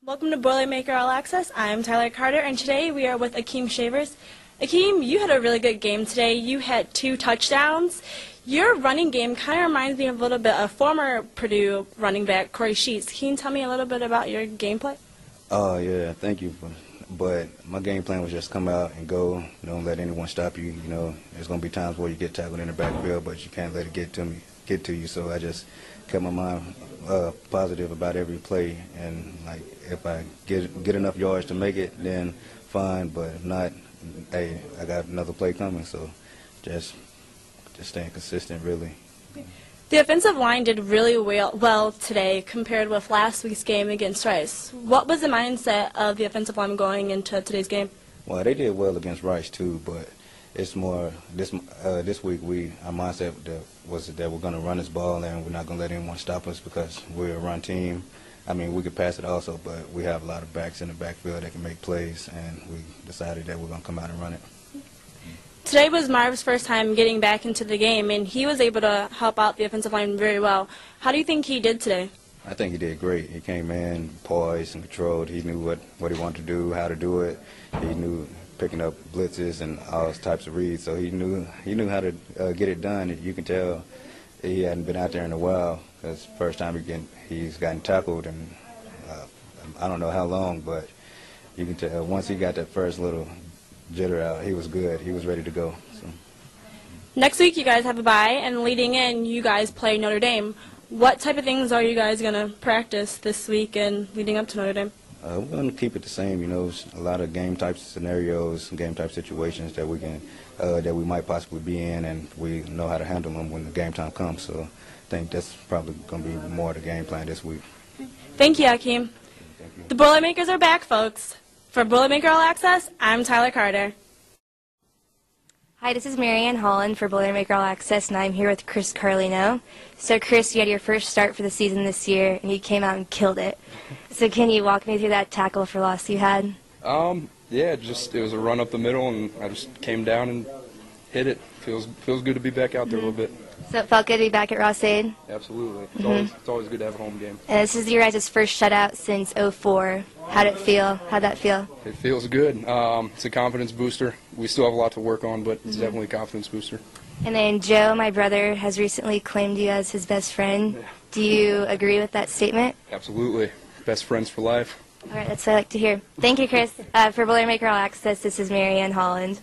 Welcome to Boilermaker All-Access. I'm Tyler Carter, and today we are with Akeem Shavers. Akeem, you had a really good game today. You had 2 touchdowns. Your running game kind of reminds me of a little bit of former Purdue running back Corey Sheets. Can you tell me a little bit about your gameplay? Oh, yeah, thank you. But my game plan was just come out and go. Don't let anyone stop you. You know, there's going to be times where you get tackled in the backfield, but you can't let it get to you. So I just kept my mind positive about every play, and like if I get enough yards to make it, then fine. But if not, hey, I got another play coming. So just staying consistent, really. The offensive line did really well today compared with last week's game against Rice. What was the mindset of the offensive line going into today's game? Well, they did well against Rice too, but it's more this week our mindset was that we're going to run this ball and we're not going to let anyone stop us because we're a run team. I mean, we could pass it also, but we have a lot of backs in the backfield that can make plays, and we decided that we're going to come out and run it. Today was Marv's first time getting back into the game, and he was able to help out the offensive line very well. How do you think he did today? I think he did great. He came in poised and controlled. He knew what he wanted to do, how to do it. He knew picking up blitzes and all types of reads, so he knew how to get it done. You can tell he hadn't been out there in a while because first time he's gotten tackled, and I don't know how long, but you can tell once he got that first little jitter out, he was good. He was ready to go. So. Next week you guys have a bye, and leading in you guys play Notre Dame. What type of things are you guys going to practice this week and leading up to Notre Dame? We're going to keep it the same. You know, a lot of game type scenarios, game type situations that we might possibly be in, and we know how to handle them when the game time comes. So I think that's probably going to be more of the game plan this week. Thank you, Akeem. Thank you. The Boilermakers are back, folks. For Boilermaker All-Access, I'm Tyler Carter. Hi, this is Marianne Holland for Boilermaker All-Access, and I'm here with Chris Carlino. So, Chris, you had your first start for the season this year, and you came out and killed it. So can you walk me through that tackle for loss you had? Yeah, it was a run up the middle, and I just came down and hit it. Feels good to be back out there a little bit. So it felt good to be back at Ross-Ade? Absolutely. It's always good to have a home game. And this is your guys' first shutout since '04. How'd it feel? How'd that feel? It feels good. It's a confidence booster. We still have a lot to work on, but it's definitely a confidence booster. And then Joe, my brother, has recently claimed you as his best friend. Yeah. Do you agree with that statement? Absolutely. Best friends for life. All right, that's what I like to hear. Thank you, Chris. For Boilermaker All-Access, this is Marianne Holland.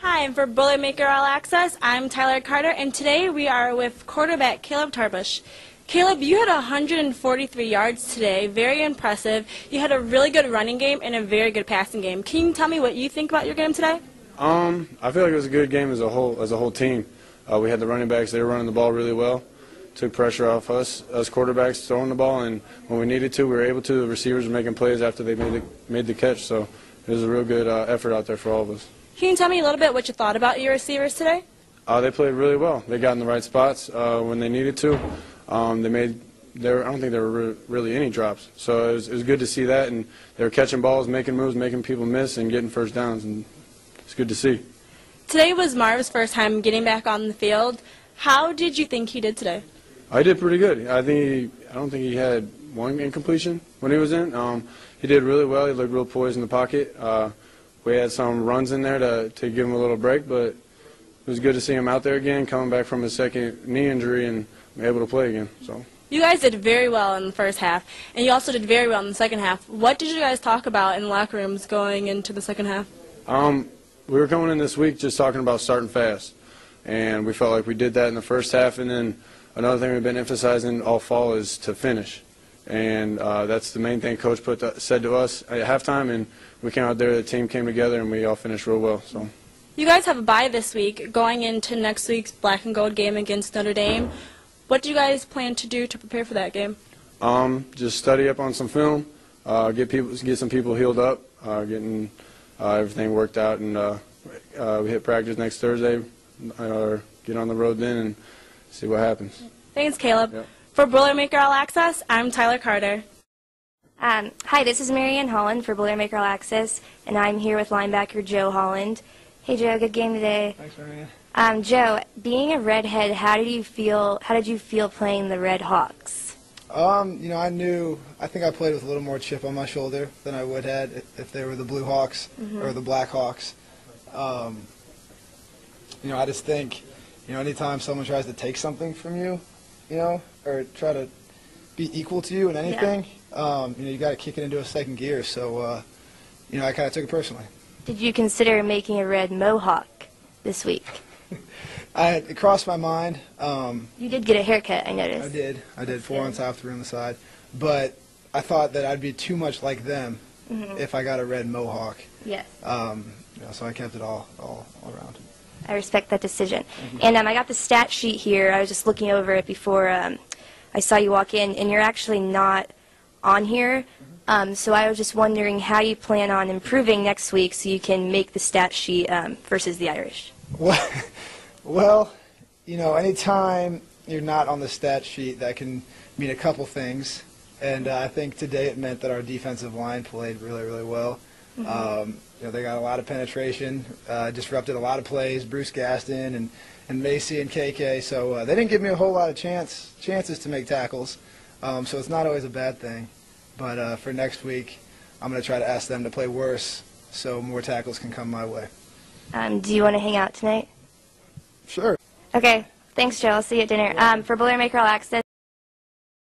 Hi, and for Boilermaker All-Access, I'm Tyler Carter, and today we are with quarterback Caleb Tarbush. Caleb, you had 143 yards today, very impressive. You had a really good running game and a very good passing game. Can you tell me what you think about your game today? I feel like it was a good game as a whole team. We had the running backs; they were running the ball really well. Took pressure off us quarterbacks throwing the ball, and when we needed to, we were able to. The receivers were making plays after they made the catch, so it was a real good effort out there for all of us. Can you tell me a little bit what you thought about your receivers today? They played really well. They got in the right spots when they needed to. I don't think there were really any drops, so it was good to see that, and they were catching balls, making moves, making people miss, and getting first downs, and it's good to see. Today was Marv's first time getting back on the field. How did you think he did today? I did pretty good. I don't think he had one incompletion when he was in. He did really well. He looked real poised in the pocket. We had some runs in there to give him a little break, but it was good to see him out there again, coming back from his second knee injury and able to play again. So. You guys did very well in the first half, and you also did very well in the second half. What did you guys talk about in the locker rooms going into the second half? We were coming in this week just talking about starting fast, and we felt like we did that in the first half, and then another thing we've been emphasizing all fall is to finish. And that's the main thing Coach said to us at halftime, and we came out there, the team came together, and we all finished real well. So. You guys have a bye this week going into next week's black and gold game against Notre Dame. What do you guys plan to do to prepare for that game? Just study up on some film, get some people healed up, getting everything worked out, and we hit practice next Thursday, or get on the road then and see what happens. Thanks, Caleb. Yep. For Boilermaker All-Access, I'm Tyler Carter. Hi, this is Marianne Holland for Boilermaker All-Access, and I'm here with linebacker Joe Holland. Hey, Joe, good game today. Thanks, Marianne. Joe, being a redhead, how did you feel playing the Red Hawks? I think I played with a little more chip on my shoulder than I would had if they were the Blue Hawks or the Black Hawks. I just think, anytime someone tries to take something from you, or try to be equal to you in anything, you got to kick it into a second gear. So, I kind of took it personally. Did you consider making a red mohawk this week? It crossed my mind. You did get a haircut, I noticed. I did 4 on top, 3 on the side. But I thought that I'd be too much like them if I got a red mohawk. Yes. So I kept it all around. I respect that decision. And I got the stat sheet here. I was just looking over it before I saw you walk in, and you're actually not on here. So I was just wondering how you plan on improving next week so you can make the stat sheet versus the Irish. Well, anytime you're not on the stat sheet, that can mean a couple things. And I think today it meant that our defensive line played really, really well. They got a lot of penetration, disrupted a lot of plays, Bruce Gaston and Macy and KK. So they didn't give me a whole lot of chances to make tackles. So it's not always a bad thing. But for next week, I'm going to try to ask them to play worse so more tackles can come my way. Do you want to hang out tonight? Sure. Okay. Thanks, Joe. I'll see you at dinner. For Boilermaker All-Access.